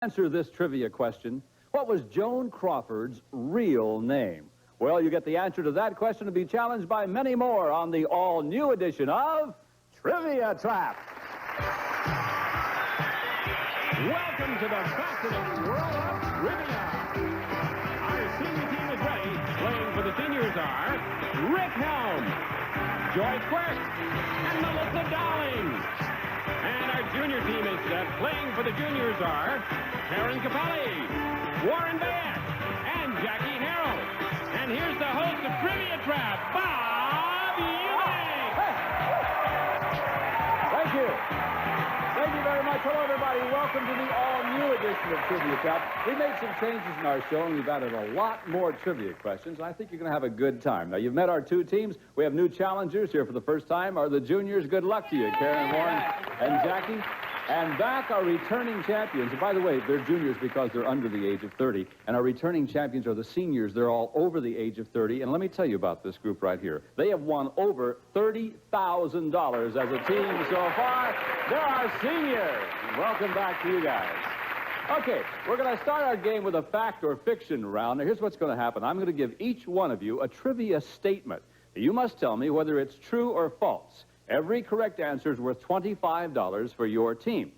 Answer this trivia question. What was Joan Crawford's real name? Well, you get the answer to that question to be challenged by many more on the all-new edition of Trivia Trap. Welcome to the fascinating world of trivia. Our senior team is ready. Playing for the seniors are Rick Helm, Joyce Quirk, and Melissa Dowling. And our junior team is set. Playing for the juniors are Karen Capelli, Warren Bayek, and Jackie Harrell. And here's the host of Trivia Trap, Bob Eubanks. Thank you. Thank you very much. Hello, everybody. Welcome to the all-new edition of Trivia Trap. We made some changes in our show, and we've added a lot more trivia questions, and I think you're going to have a good time. Now, you've met our two teams. We have new challengers here for the first time. Are the juniors? Good luck to you, Karen, Warren, and Jackie. And back are returning champions. And by the way, they're juniors because they're under the age of 30. And our returning champions are the seniors. They're all over the age of 30. And let me tell you about this group right here. They have won over $30,000 as a team so far. They're our seniors. Welcome back to you guys. Okay, we're going to start our game with a fact or fiction round. Now, here's what's going to happen. I'm going to give each one of you a trivia statement. You must tell me whether it's true or false. Every correct answer is worth $25 for your team.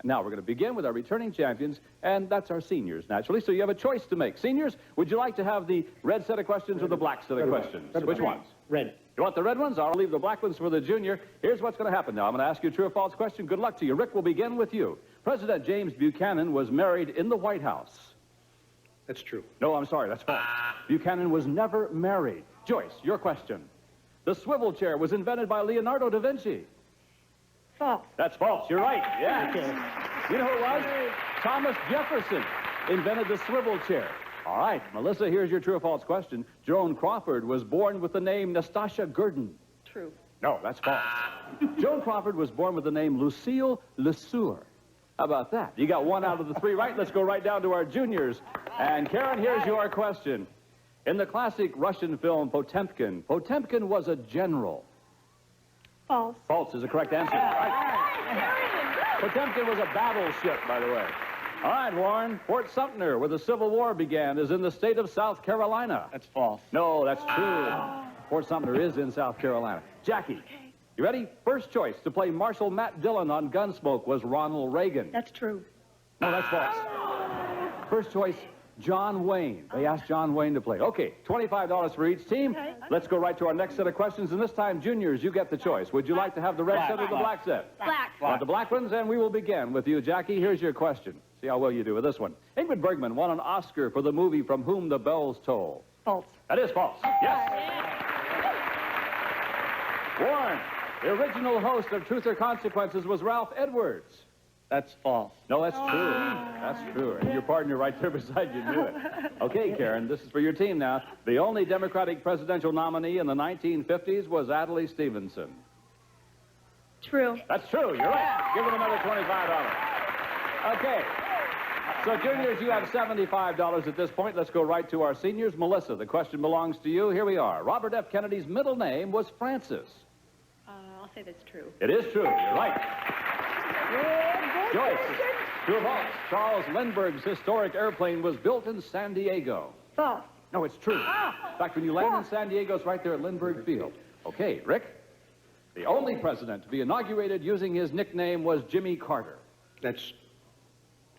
Now, we're going to begin with our returning champions, and that's our seniors, naturally. So you have a choice to make. Seniors, would you like to have the red set of questions or the black set of questions? Which ones? Red. You want the red ones? I'll leave the black ones for the junior. Here's what's going to happen now. I'm going to ask you a true or false question. Good luck to you. Rick, we'll begin with you. President James Buchanan was married in the White House. That's true. No, I'm sorry. That's false. Buchanan was never married. Joyce, your question. The swivel chair was invented by Leonardo da Vinci. False. That's false. You're right. Yes. You know who it was? Thomas Jefferson invented the swivel chair. All right, Melissa, here's your true or false question. Joan Crawford was born with the name Nastasia Gurdon. True. No, that's false. Joan Crawford was born with the name Lucille Lesueur. How about that? You got one out of the three right. Let's go right down to our juniors. And Karen, here's your question. In the classic Russian film Potemkin, Potemkin was a general. False. False is the correct answer. Right. Potemkin was a battleship, by the way. All right, Warren. Fort Sumter, where the Civil War began, is in the state of South Carolina. That's false. No, that's true. Fort Sumter is in South Carolina. Jackie, you ready? First choice to play Marshal Matt Dillon on Gunsmoke was Ronald Reagan. That's true. No, that's false. First choice, John Wayne. They asked John Wayne to play. Okay, $25 for each team. Let's go right to our next set of questions. And this time, juniors, you get the choice. Would you like to have the red set or the black set? Black. Want the black ones? And we will begin with you, Jackie. Here's your question. See how well you do with this one. Ingrid Bergman won an Oscar for the movie From Whom the Bells Toll. False. That is false. Yes. Warren, the original host of Truth or Consequences was Ralph Edwards. That's false. No, that's true. That's true. And your partner right there beside you knew it. Okay, Karen, this is for your team now. The only Democratic presidential nominee in the 1950s was Adlai Stevenson. True. That's true. You're right. Give him another $25. Okay. So, juniors, you have $75 at this point. Let's go right to our seniors. Melissa, the question belongs to you. Here we are. Robert F. Kennedy's middle name was Francis. I'll say that's true. It is true. You're right. Joyce, true or false? Charles Lindbergh's historic airplane was built in San Diego. False. No, it's true. In fact, when you land in San Diego, it's right there at Lindbergh Field. Okay, Rick. The only president to be inaugurated using his nickname was Jimmy Carter. That's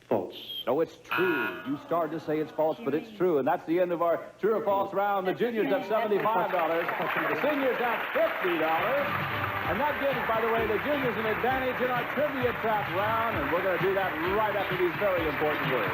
false. No, it's true. You started to say it's false, but it's true. And that's the end of our true or false round. The juniors have $75. The seniors have $50. And that gives, by the way, the juniors an advantage in our Trivia Trap round. And we're going to do that right after these very important words.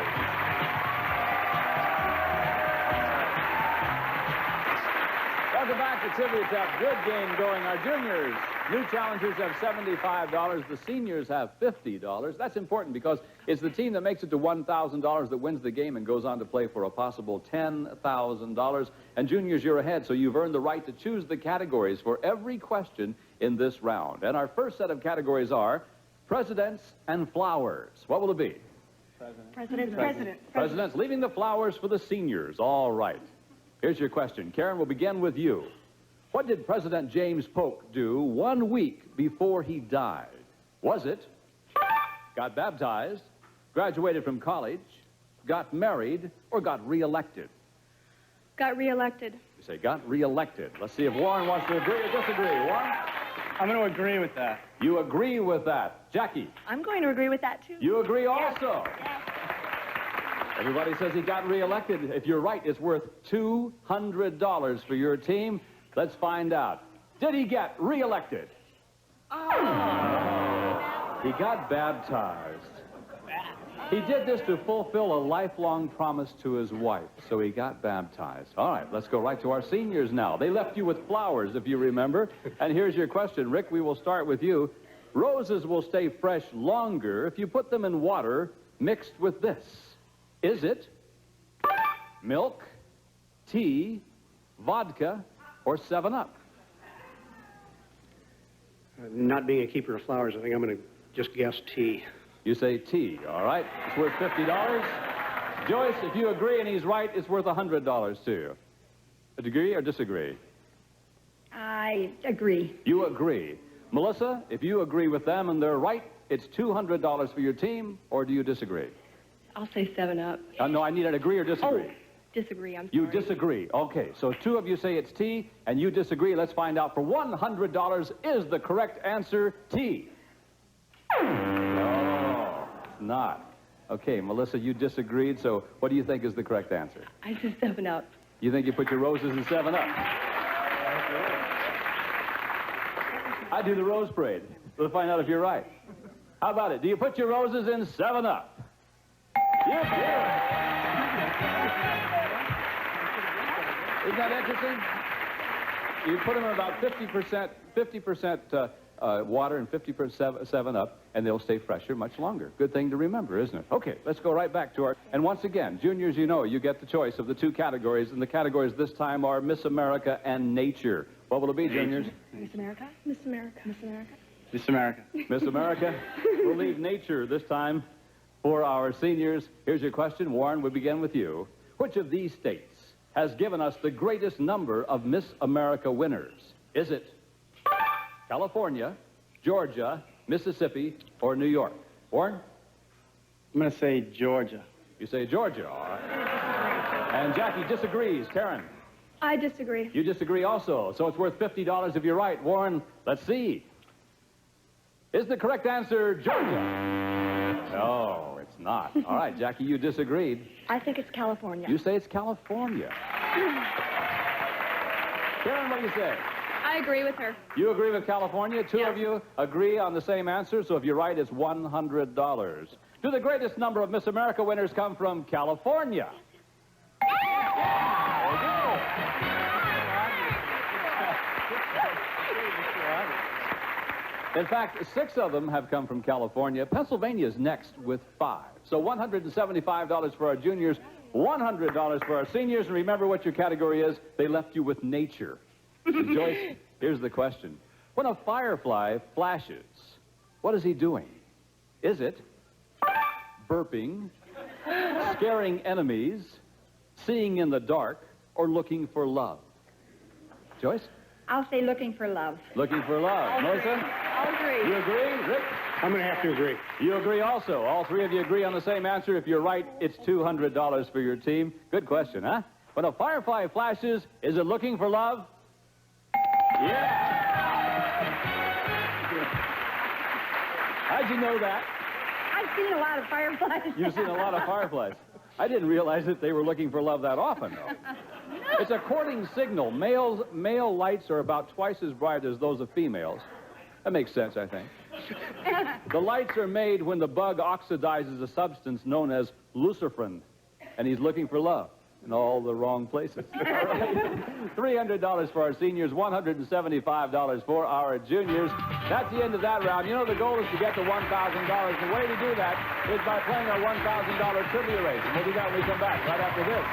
Welcome back to Trivia Trap. Good game going. Our juniors, new challengers, have $75. The seniors have $50. That's important because it's the team that makes it to $1,000 that wins the game and goes on to play for a possible $10,000. And juniors, you're ahead, so you've earned the right to choose the categories for every question in this round. And our first set of categories are presidents and flowers. What will it be? President. Presidents, leaving the flowers for the seniors. All right. Here's your question. Karen, we'll begin with you. What did President James Polk do 1 week before he died? Was it got baptized, graduated from college, got married, or got reelected? Got reelected. You say got reelected. Let's see if Warren wants to agree or disagree. Warren? I'm going to agree with that. You agree with that. Jackie? I'm going to agree with that, too. You agree also? Yes. Everybody says he got reelected. If you're right, it's worth $200 for your team. Let's find out. Did he get reelected? Oh. He got baptized. He did this to fulfill a lifelong promise to his wife, so he got baptized. All right, let's go right to our seniors now. They left you with flowers, if you remember. And here's your question. Rick, we will start with you. Roses will stay fresh longer if you put them in water mixed with this. Is it milk, tea, vodka, or 7-Up? Not being a keeper of flowers, I think I'm going to just guess tea. You say tea, all right? It's worth $50. Joyce, if you agree and he's right, it's worth $100 to you. Agree or disagree? I agree. You agree. Melissa, if you agree with them and they're right, it's $200 for your team, or do you disagree? I'll say 7-Up. No, I need an agree or disagree. Oh, disagree, I'm sorry. You disagree. Okay, so two of you say it's tea, and you disagree. Let's find out. For $100, is the correct answer tea? No, it's not. Okay, Melissa, you disagreed, so what do you think is the correct answer? I said 7-Up. You think you put your roses in 7-Up? I do the rose parade. We'll find out if you're right. How about it? Do you put your roses in 7-Up? You do. Isn't that interesting? You put them in about 50% water and 50% 7-Up, and they'll stay fresher much longer. Good thing to remember, isn't it? Okay, let's go right back to our... And once again, juniors, you know, you get the choice of the two categories, and the categories this time are Miss America and Nature. What will it be, juniors? Miss America? Miss America. Miss America. Miss America. Miss America. We'll leave Nature this time for our seniors. Here's your question. Warren, we begin with you. Which of these states has given us the greatest number of Miss America winners? Is it California, Georgia, Mississippi, or New York? Warren? I'm going to say Georgia. You say Georgia, all right. And Jackie disagrees. Karen? I disagree. You disagree also, so it's worth $50 if you're right. Warren, let's see. Is the correct answer Georgia? No, it's not. All right, Jackie, you disagreed. I think it's California. You say it's California. Karen, what do you say? I agree with her. You agree with California? Two Yes. of you agree on the same answer, so if you're right, it's $100. Do the greatest number of Miss America winners come from California? There you go. In fact, 6 of them have come from California. Pennsylvania's next with 5. So $175 for our juniors, $100 for our seniors. And remember what your category is. They left you with nature. And Joyce, here's the question. When a firefly flashes, what is he doing? Is it burping, scaring enemies, seeing in the dark, or looking for love? Joyce? I'll say looking for love. Looking for love. Melissa? I'll agree. You agree? Rick? I'm going to have to agree. You agree also. All 3 of you agree on the same answer. If you're right, it's $200 for your team. Good question, huh? When a firefly flashes, is it looking for love? Yeah. How'd you know that? I've seen a lot of fireflies. You've seen a lot of fireflies. I didn't realize that they were looking for love that often, though. It's a courting signal. Male lights are about twice as bright as those of females. That makes sense, I think. The lights are made when the bug oxidizes a substance known as luciferin, and he's looking for love in all the wrong places. All right. $300 for our seniors, $175 for our juniors. That's the end of that round. You know, the goal is to get to $1,000. The way to do that is by playing our $1,000 trivia race. And we'll do that when we come back right after this.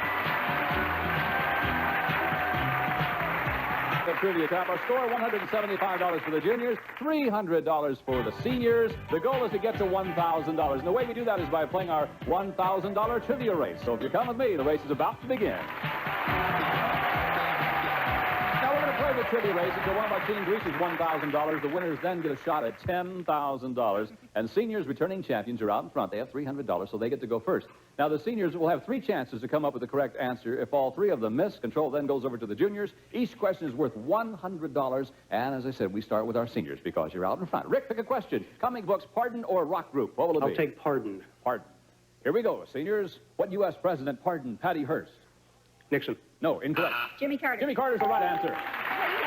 The trivia top. Our score, $175 for the juniors, $300 for the seniors. The goal is to get to $1,000. And the way we do that is by playing our $1,000 trivia race. So if you come with me, the race is about to begin. Now we're going to play of the trivia race until one of our teams reaches $1,000. The winners then get a shot at $10,000. And seniors returning champions are out in front. They have $300, so they get to go first. Now, the seniors will have 3 chances to come up with the correct answer. If all 3 of them miss, control then goes over to the juniors. Each question is worth $100. And as I said, we start with our seniors because you're out in front. Rick, pick a question. Comic books, pardon, or rock group? What will it be? I'll take pardon. Pardon. Here we go, seniors. What U.S. president pardoned Patty Hearst? Nixon. No, incorrect. Jimmy Carter. Jimmy Carter's the right answer.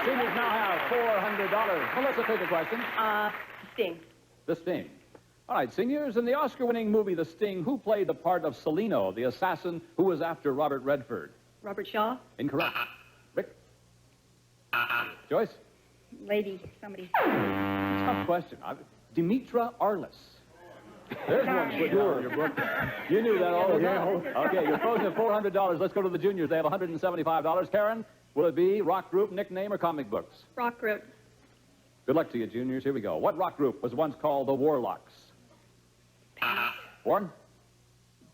Seniors now have $400. Melissa, take a question. Sting. The Sting. All right, seniors, in the Oscar-winning movie The Sting, who played the part of Celino, the assassin who was after Robert Redford? Robert Shaw. Incorrect. Rick? Joyce? Lady. Somebody. Tough question. Demetra Arliss. There's one for sure in your book. You knew that all the time. Okay, you're frozen at $400. Let's go to the juniors. They have $175. Karen, will it be rock group, nickname, or comic books? Rock group. Good luck to you, juniors. Here we go. What rock group was once called the Warlocks? Warren?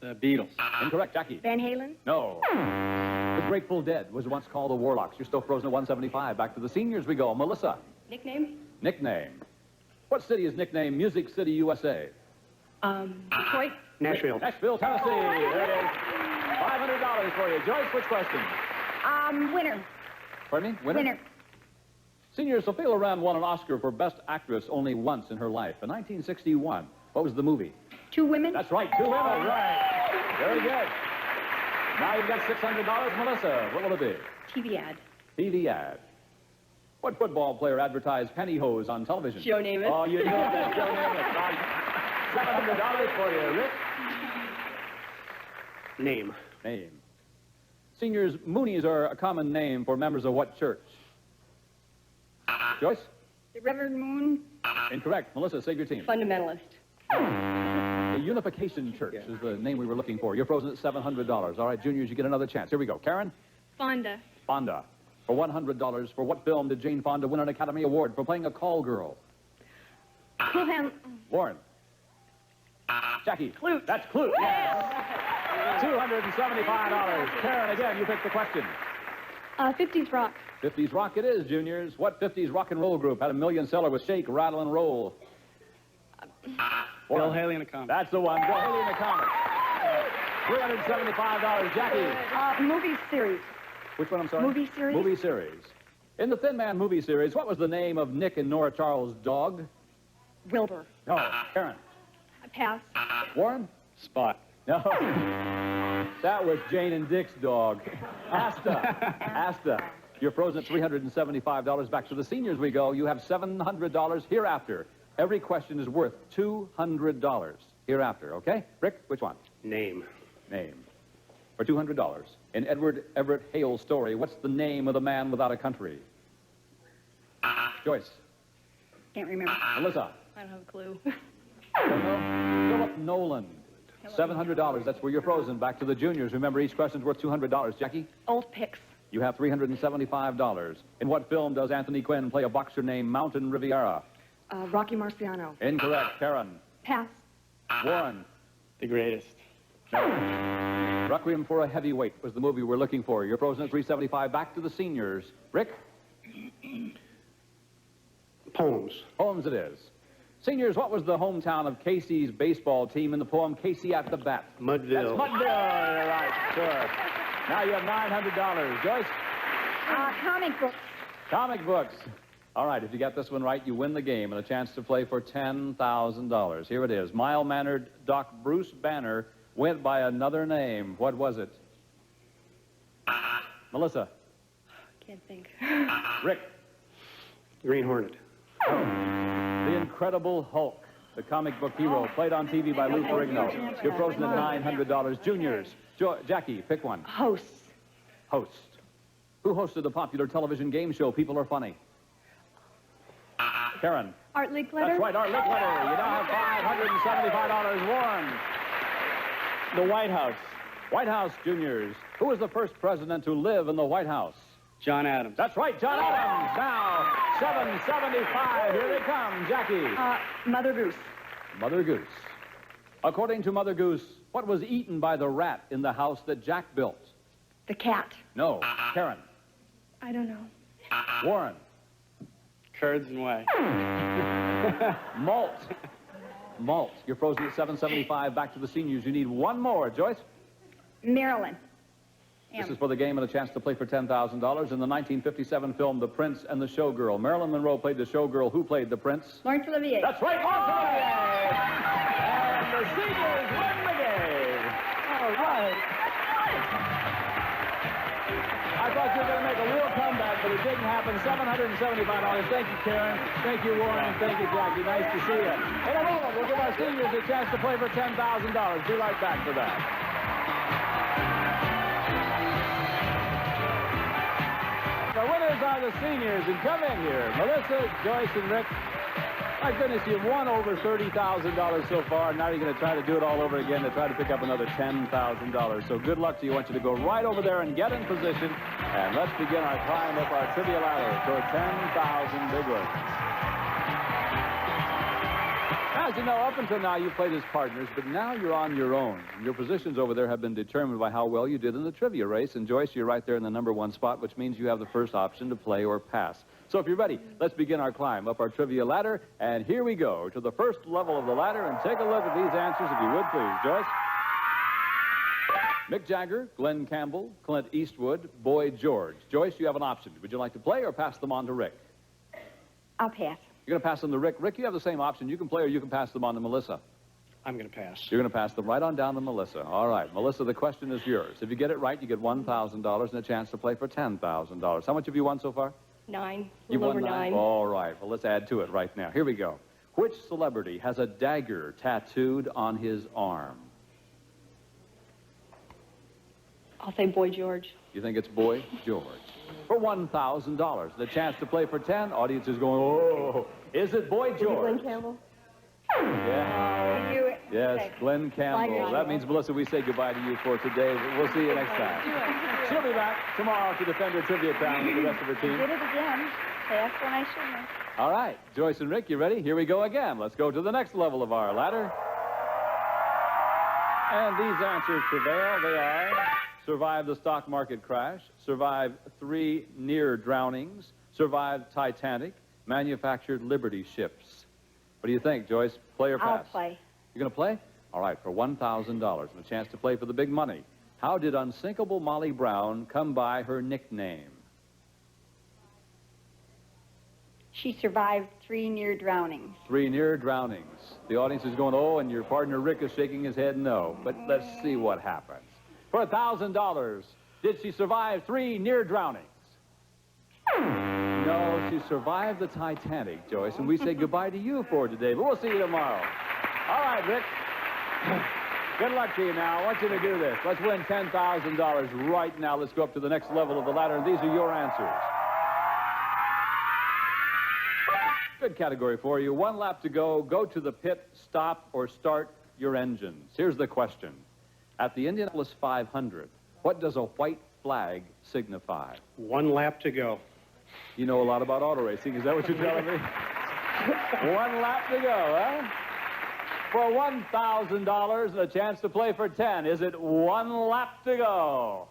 The Beatles. Incorrect. Jackie? Van Halen. No. The Grateful Dead was once called the Warlocks. You're still frozen at 175. Back to the seniors we go. Melissa? Nickname. Nickname. What city is nicknamed Music City, USA? Detroit. Nashville. Nashville, Tennessee. There it is. $500 for you. Joyce, which question? Winner. Pardon me? Winner? Senior Sophia Loren won an Oscar for Best Actress only once in her life. In 1961. What was the movie? 2 women. That's right, 2 women. Right. Very good. Now you've got $600. Melissa, what will it be? TV ad. TV ad. What football player advertised pantyhose on television? Joe Namath. Oh, you know that, Joe Namath. Right. $700 for you, Rick. Name. Name. Seniors, Moonies are a common name for members of what church? Joyce? The Reverend Moon. Incorrect. Melissa, save your team. Fundamentalist. The Unification Church is the name we were looking for. You're frozen at $700. All right, juniors, you get another chance. Here we go. Karen? Fonda. Fonda. For $100, for what film did Jane Fonda win an Academy Award for playing a call girl? Warren? Jackie? Clute. That's Clute, yes. $275. Karen, again, you pick the question. 50s rock. 50s rock it is, juniors. What 50s rock and roll group had a million seller with Shake, Rattle, and Roll? Bill Haley and the Comets. That's the one. Bill Haley and the Comets. $375. Jackie? Movie series. Which one, I'm sorry? Movie series. Movie series. In the Thin Man movie series, what was the name of Nick and Nora Charles' dog? Wilbur. No. Karen? Pass. Warren? Spot. No. That was Jane and Dick's dog. Asta. Asta. You're frozen at $375. Back to the seniors we go. You have $700 hereafter. Every question is worth $200 hereafter, okay? Rick, which one? Name. Name. For $200. In Edward Everett Hale's story, what's the name of the man without a country? Joyce. Can't remember. Melissa. I don't have a clue. Philip Nolan. $700. That's where you're frozen. Back to the juniors. Remember, each question's worth $200. Jackie? Old Picks. You have $375. In what film does Anthony Quinn play a boxer named Mountain Riviera? Rocky Marciano. Incorrect. Karen. Pass. Warren. The greatest. No. Requiem for a Heavyweight was the movie we're looking for. You're frozen at $375. Back to the seniors. Rick? Poems. Holmes it is. Seniors, what was the hometown of Casey's baseball team in the poem Casey at the Bat? Mudville. That's Mudville. You're right. Sure. Now you have $900. Joyce? Comic books. Comic books. All right, if you get this one right, you win the game and a chance to play for $10,000. Here it is. Mild-mannered Doc Bruce Banner went by another name. What was it? Melissa? Can't think. Rick? Green Hornet. The Incredible Hulk, the comic book hero, played on TV by Lou Ferrigno. You're frozen at $900. Juniors. Jackie, pick one. Hosts. Host. Who hosted the popular television game show People Are Funny? Karen. Art Linkletter. That's right, Art Linkletter. You now have $575. Warren. The White House. White House, juniors. Who was the first president to live in the White House? John Adams. That's right, John Adams. Now, $775. Here they come. Jackie. Mother Goose. Mother Goose. According to Mother Goose, what was eaten by the rat in the house that Jack built? The cat. No. Karen. I don't know. Warren. Curds and whey. Malt. Malt. You're frozen at 775. Back to the seniors. You need one more. Joyce? Maryland. This is for the game and a chance to play for $10,000. In the 1957 film, The Prince and the Showgirl, Marilyn Monroe played the showgirl. Who played the prince? Lawrence Olivier. That's right, Lawrence Olivier! And the seniors win the game. All right. I thought you were going to make a real comeback, but it didn't happen. $775. Thank you, Karen. Thank you, Warren. Thank you, Jackie. Nice to see you. In a moment, we'll give our seniors a chance to play for $10,000. Be right back for that. The winners are the seniors, and come in here. Melissa, Joyce, and Rick. My goodness, you've won over $30,000 so far. Now you're going to try to do it all over again to try to pick up another $10,000. So good luck to you. I want you to go right over there and get in position. And let's begin our climb up our trivia ladder toward 10,000 big ones. As you know, up until now, you played as partners, but now you're on your own. Your positions over there have been determined by how well you did in the trivia race. And Joyce, you're right there in the #1 spot, which means you have the first option to play or pass. So if you're ready, let's begin our climb up our trivia ladder. And here we go to the first level of the ladder. And take a look at these answers, if you would, please. Joyce? Mick Jagger, Glenn Campbell, Clint Eastwood, Boy George. Joyce, you have an option. Would you like to play or pass them on to Rick? I'll pass. You're going to pass them to Rick. Rick, you have the same option. You can play or you can pass them on to Melissa. I'm going to pass. You're going to pass them right on down to Melissa. All right. Melissa, the question is yours. If you get it right, you get $1,000 and a chance to play for $10,000. How much have you won so far? 9. You Little won over 9. All right. Well, let's add to it right now. Here we go. Which celebrity has a dagger tattooed on his arm? I'll say Boy George. You think it's Boy George? For $1,000. The chance to play for 10. Audience is going, oh, is it Boy George? Glenn Campbell? Yeah. You do it. Yes, Okay. Glenn Campbell. That means, Melissa, we say goodbye to you for today. We'll see you next time. She'll be back tomorrow to defend her trivia crown with the rest of her team. Did it again. That's when I should have. All right. Joyce and Rick, you ready? Here we go again. Let's go to the next level of our ladder. And these answers prevail. They are: survived the stock market crash, survived 3 near drownings, survived Titanic, manufactured Liberty ships. What do you think, Joyce? Play or pass? I'll play. You're going to play? All right, for $1,000 and a chance to play for the big money. How did unsinkable Molly Brown come by her nickname? She survived 3 near drownings. 3 near drownings. The audience is going, oh, and your partner Rick is shaking his head no. But let's see what happens. For $1,000, did she survive 3 near drownings? No, she survived the Titanic, Joyce, and we say goodbye to you for today, but we'll see you tomorrow. All right, Rick. Good luck to you now. I want you to do this. Let's win $10,000 right now. Let's go up to the next level of the ladder, and these are your answers. Good category for you. 1 lap to go. Go to the pit, stop, or start your engines. Here's the question. At the Indianapolis 500, what does a white flag signify? 1 lap to go. You know a lot about auto racing. Is that what you're telling me? 1 lap to go, huh? For $1,000 and a chance to play for 10. Is it 1 lap to go?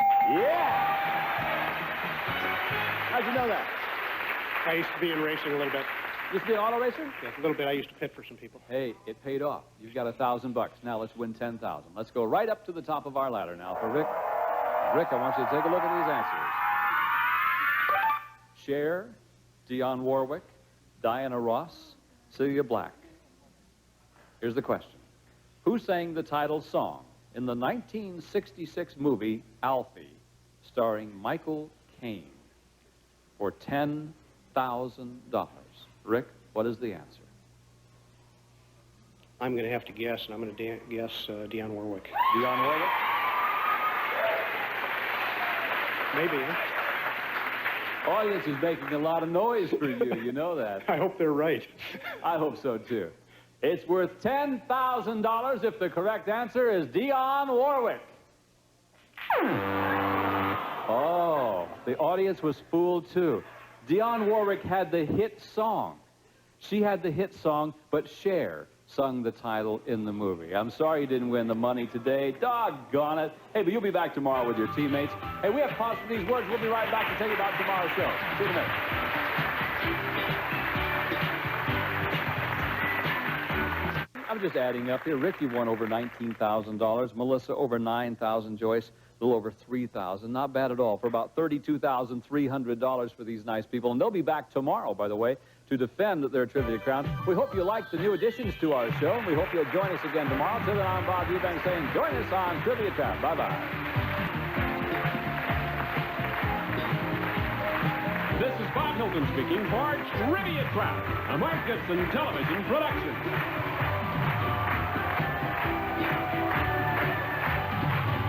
Yeah! How'd you know that? I used to be in racing a little bit. Used to be an auto racer? Yeah, a little bit. I used to pit for some people. Hey, it paid off. You've got $1,000. Now let's win 10,000. Let's go right up to the top of our ladder now for Rick. Rick, I want you to take a look at these answers. Cher, Dionne Warwick, Diana Ross, Celia Black. Here's the question. Who sang the title song in the 1966 movie Alfie, starring Michael Caine, for $10,000? Rick, what is the answer? I'm going to have to guess, and I'm going to guess Dionne Warwick. Dionne Warwick? Maybe, huh? Audience is making a lot of noise for you. You know that. I hope they're right. I hope so, too. It's worth $10,000 if the correct answer is Dionne Warwick. Oh, the audience was fooled, too. Dionne Warwick had the hit song. She had the hit song, but Cher sung the title in the movie. I'm sorry you didn't win the money today. Doggone it. Hey, but you'll be back tomorrow with your teammates. Hey, we have paused for these words. We'll be right back to tell you about tomorrow's show. See you in a minute. I'm just adding up here. Rick, you won over $19,000. Melissa, over $9,000. Joyce, a little over $3,000. Not bad at all for about $32,300 for these nice people. And they'll be back tomorrow, by the way, to defend their trivia crown. We hope you like the new additions to our show, and we hope you'll join us again tomorrow. Till then, I'm Bob Eubank saying join us on Trivia Trap. Bye-bye. This is Bob Hilton speaking for Trivia Trap, a Mark Gibson television production.